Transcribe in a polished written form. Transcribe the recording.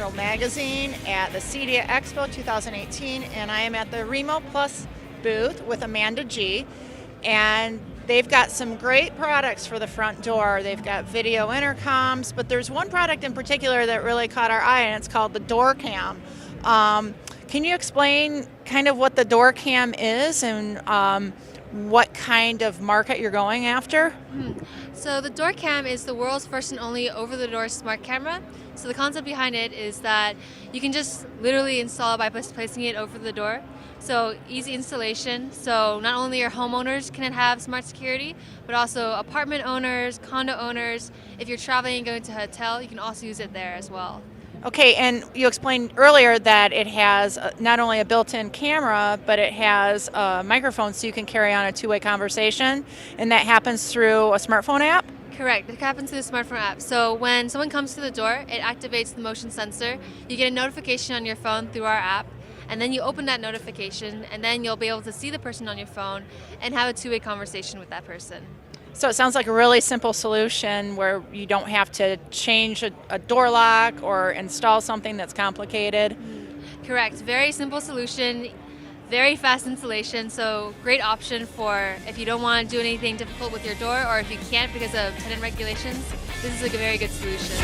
Digital Magazine at the CEDIA Expo 2018, and I am at the Remo Plus booth with Amanda G. And they've got some great products for the front door. They've got video intercoms, but there's one product in particular that really caught our eye, and it's called the Doorcam. Can you explain kind of what the Doorcam is and what kind of market you're going after? So the Doorcam is the world's first and only over-the-door smart camera. So the concept behind it is that you can just literally install it by placing it over the door. So easy installation. So not only your homeowners can have smart security, but also apartment owners, condo owners. If you're traveling and going to a hotel, you can also use it there as well. Okay, and you explained earlier that it has not only a built-in camera, but it has a microphone so you can carry on a two-way conversation, and that happens through a smartphone app? Correct. It happens through the smartphone app. So when someone comes to the door, it activates the motion sensor. You get a notification on your phone through our app, and then you open that notification, and then you'll be able to see the person on your phone and have a two-way conversation with that person. So it sounds like a really simple solution where you don't have to change a door lock or install something that's complicated. Correct. Very simple solution, very fast installation, so great option for if you don't want to do anything difficult with your door, or if you can't because of tenant regulations. This is a very good solution.